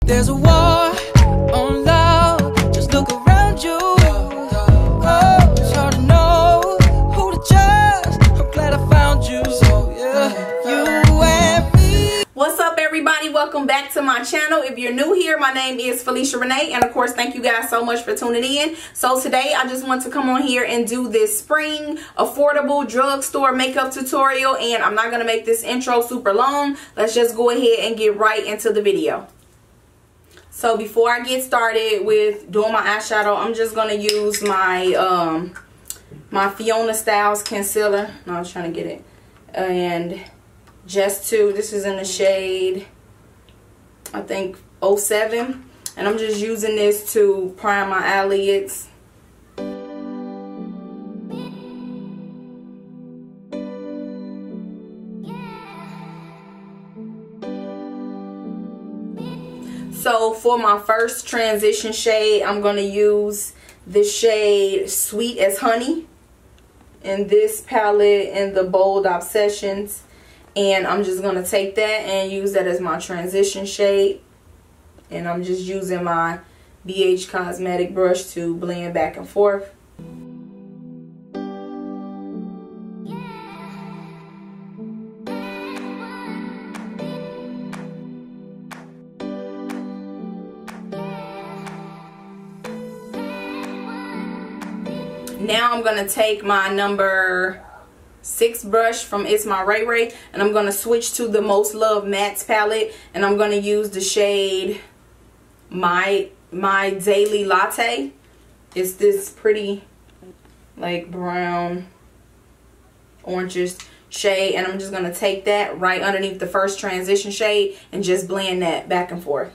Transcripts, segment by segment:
There's a war on love, just look around you. Oh, it's hard to know who to trust. I'm glad I found you. So yeah, you and me. What's up, everybody? Welcome back to my channel. If you're new here, my name is Felicia Renee, and of course thank you guys so much for tuning in. So today I just want to come on here and do this spring affordable drugstore makeup tutorial, and I'm not going to make this intro super long. Let's just go ahead and get right into the video. So before I get started with doing my eyeshadow, I'm just going to use my my Fiona Styles concealer. No, I was trying to get it. And this is in the shade, I think, 07. And I'm just using this to prime my eyelids. So for my first transition shade, I'm going to use the shade Sweet as Honey in this palette in the Bold Obsessions. And I'm just going to take that and use that as my transition shade. And I'm just using my BH Cosmetic brush to blend back and forth. Now I'm going to take my number 6 brush from It's My Ray Ray, and I'm going to switch to the Most Loved Mattes palette, and I'm going to use the shade My Daily Latte. It's this pretty like brown orangish shade, and I'm just going to take that right underneath the first transition shade and just blend that back and forth.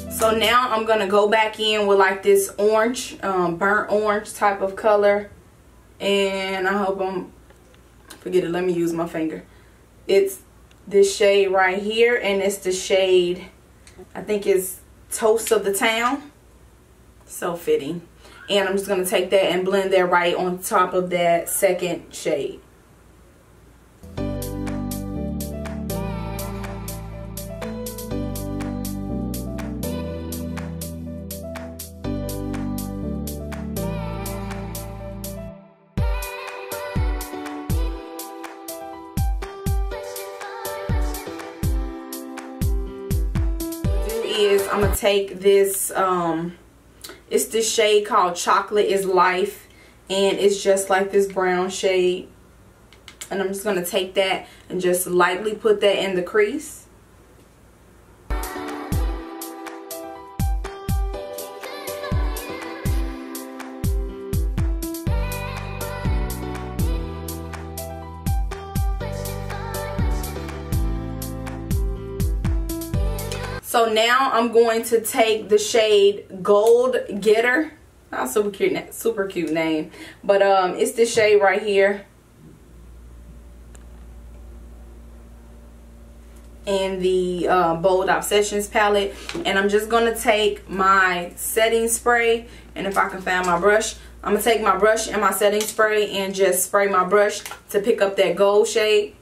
So now I'm going to go back in with like this orange, burnt orange type of color. And I hope forget it, let me use my finger. It's this shade right here, and it's the shade, I think it's Toast of the Town. So fitting. And I'm just going to take that and blend that right on top of that second shade. I'm gonna take this it's this shade called Chocolate is Life, and it's just like this brown shade, and I'm just gonna take that and just lightly put that in the crease. So now I'm going to take the shade Gold Getter. Not super cute name, but it's this shade right here in the Bold Obsessions palette, and I'm just gonna take my setting spray, and if I can find my brush, I'm gonna take my brush and my setting spray and just spray my brush to pick up that gold shade.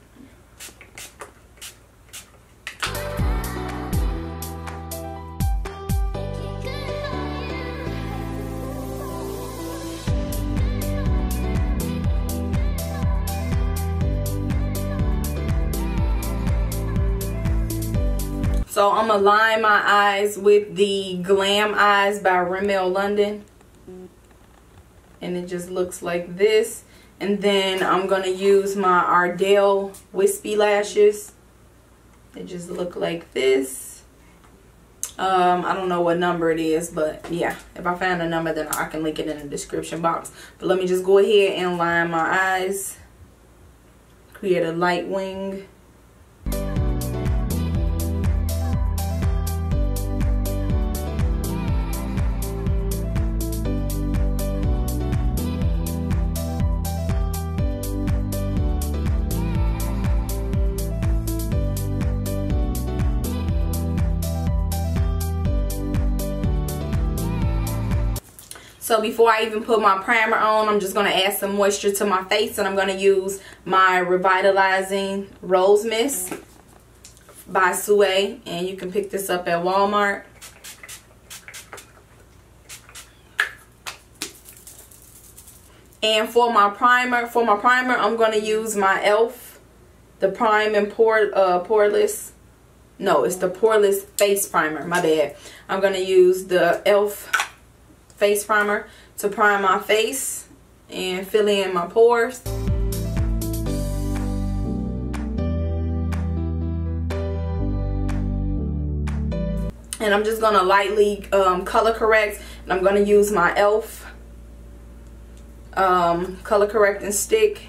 So I'm going to line my eyes with the Glam Eyes by Rimmel London. And it just looks like this. And then I'm going to use my Ardell Wispy Lashes. They just look like this. I don't know what number it is, but yeah. If I find a number, then I can link it in the description box. But let me just go ahead and line my eyes. Create a light wing. So before I even put my primer on, I'm just going to add some moisture to my face, and I'm going to use my Revitalizing Rose Mist by Sue, and you can pick this up at Walmart. And for my primer, I'm going to use my e.l.f. the Prime and Poreless. No, it's the Poreless Face Primer. My bad. I'm going to use the e.l.f. face primer to prime my face and fill in my pores. And I'm just going to lightly color correct, and I'm going to use my e.l.f. color correcting stick.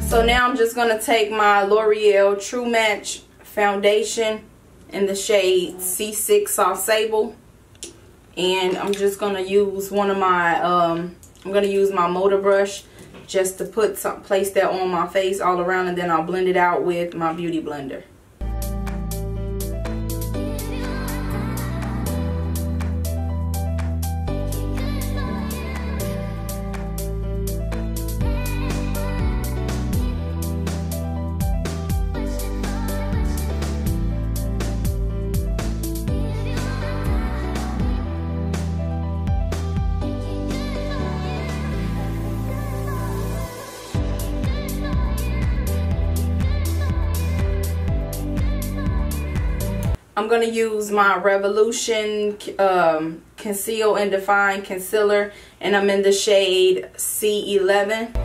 So now I'm just going to take my L'Oreal True Match foundation in the shade C6 Soft Sable, and I'm just going to use one of my I'm going to use my motor brush just to place that on my face all around, and then I'll blend it out with my beauty blender. I'm going to use my Revolution Conceal and Define Concealer, and I'm in the shade C11.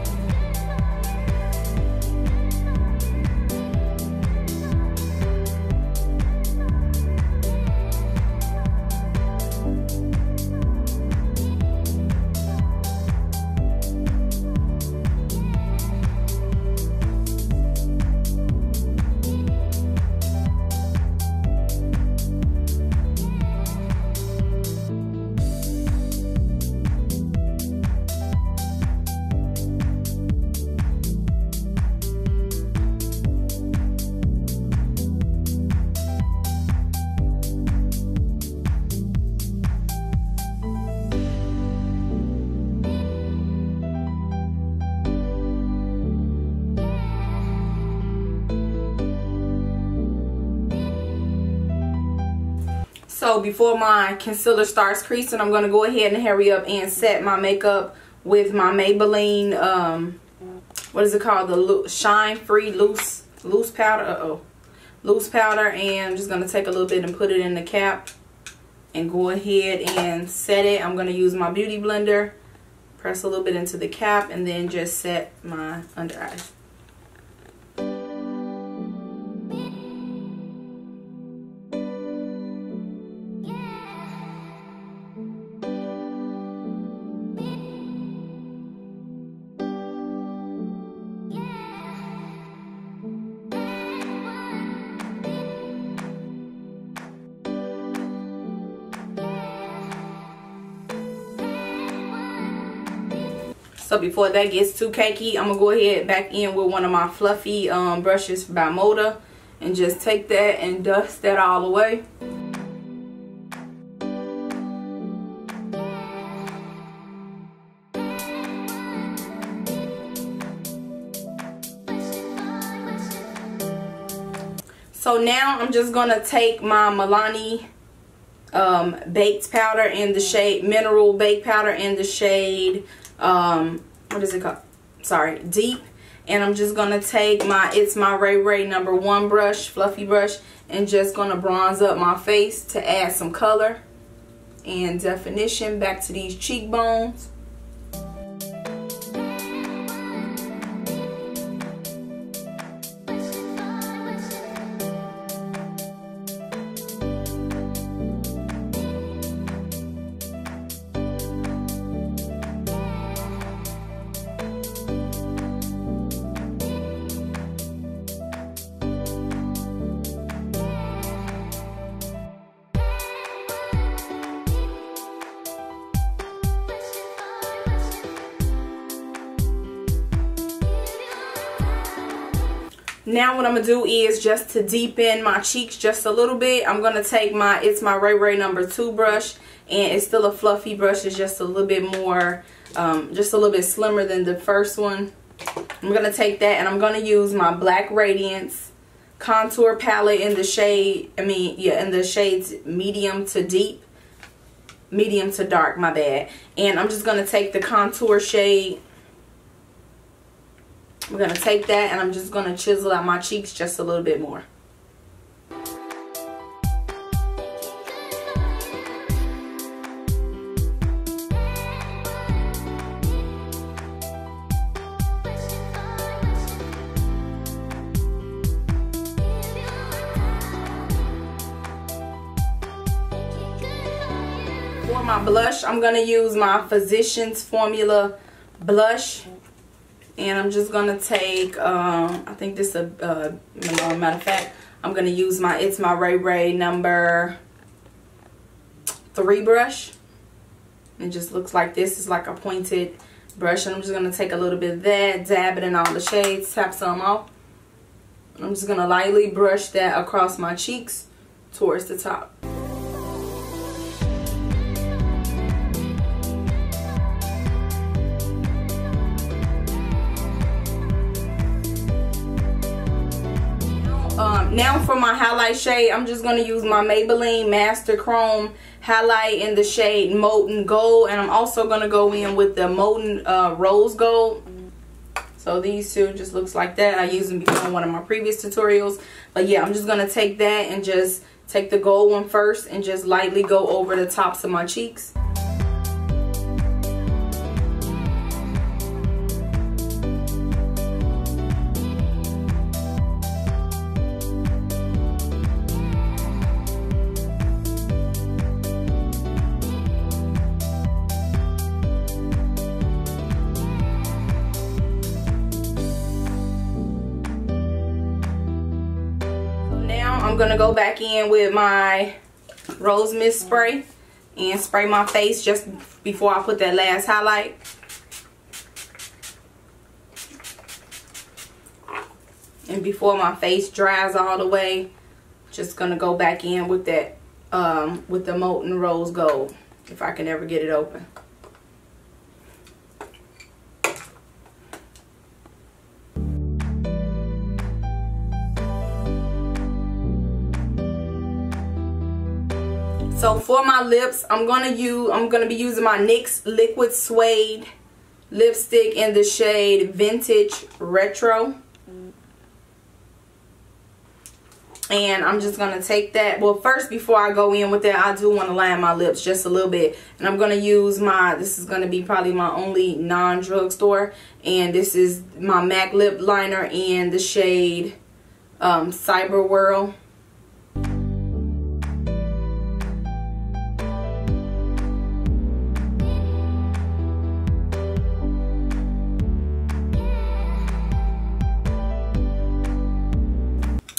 So before my concealer starts creasing, I'm going to go ahead and hurry up and set my makeup with my Maybelline, what is it called? The Shine Free Loose Powder. Loose powder. And I'm just going to take a little bit and put it in the cap and go ahead and set it. I'm going to use my beauty blender, press a little bit into the cap, and then just set my under eyes. So before that gets too cakey, I'm going to go ahead back in with one of my fluffy brushes by Moda and just take that and dust that all away. So now I'm just going to take my Milani baked powder in the shade, mineral baked powder in the shade, what is it called? Sorry, Deep. And I'm just going to take it's my Ray Ray #1 brush, fluffy brush, and just going to bronze up my face to add some color and definition back to these cheekbones. Now what I'm going to do is just to deepen my cheeks just a little bit, I'm going to take my It's My Ray Ray number 2 brush. And it's still a fluffy brush. It's just a little bit more, just a little bit slimmer than the first one. I'm going to take that and I'm going to use my Black Radiance contour palette in the shade, in the shades medium to deep. Medium to dark, my bad. And I'm just going to take the contour shade. I'm going to take that and I'm just going to chisel out my cheeks just a little bit more. For my blush, I'm going to use my Physicians Formula blush. And I'm just going to take, I think this is matter of fact, I'm going to use my It's My Ray Ray number 3 brush. It just looks like this. It's like a pointed brush. And I'm just going to take a little bit of that, dab it in all the shades, tap some off. And I'm just going to lightly brush that across my cheeks towards the top. Now for my highlight shade, I'm just going to use my Maybelline Master Chrome highlight in the shade Molten Gold. And I'm also going to go in with the Molten Rose Gold. So these two just looks like that. I used them before in one of my previous tutorials. But yeah, I'm just going to take that and just take the gold one first and just lightly go over the tops of my cheeks. I'm going to go back in with my Rose Mist spray and spray my face just before I put that last highlight. And before my face dries all the way, just going to go back in with that, with the Molten Rose Gold, if I can ever get it open. So for my lips, I'm gonna be using my NYX Liquid Suede lipstick in the shade Vintage Retro. And I'm just gonna take that. Well, first, before I go in with that, I do want to line my lips just a little bit. And I'm gonna use this is gonna be probably my only non-drugstore, and this is my MAC lip liner in the shade Cyber Whirl.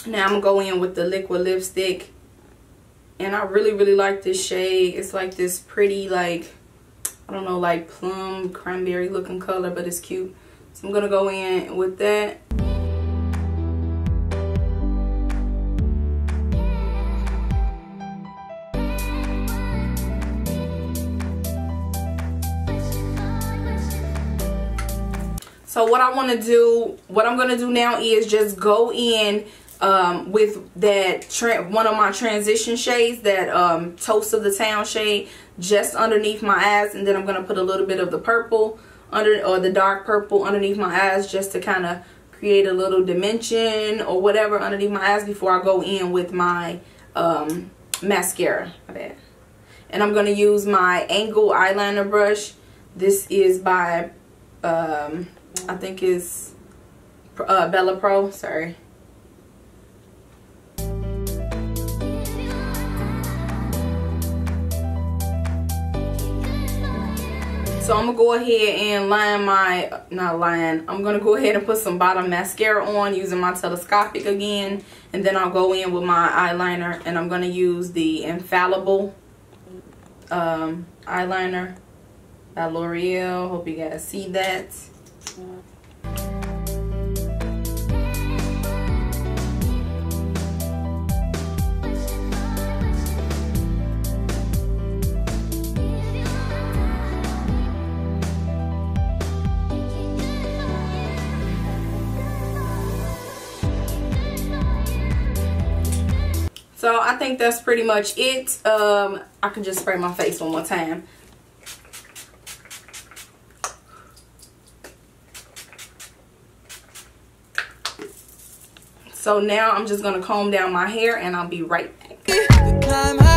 Now I'm going to go in with the liquid lipstick. And I really like this shade. It's like this pretty, like, I don't know, like plum cranberry looking color, but it's cute. So I'm going to go in with that. So what I'm going to do now is just go in with that one of my transition shades, that Toast of the Town shade, just underneath my eyes, and then I'm going to put a little bit of the purple or the dark purple underneath my eyes, just to kind of create a little dimension or whatever underneath my eyes before I go in with my mascara. And I'm going to use my Angle eyeliner brush. This is by I think it's Bella Pro, sorry. So I'm going to go ahead and I'm going to go ahead and put some bottom mascara on using my telescopic again. And then I'll go in with my eyeliner, and I'm going to use the Infallible eyeliner by L'Oreal. Hope you guys see that. So I think that's pretty much it. I can just spray my face one more time. So now I'm just gonna comb down my hair and I'll be right back.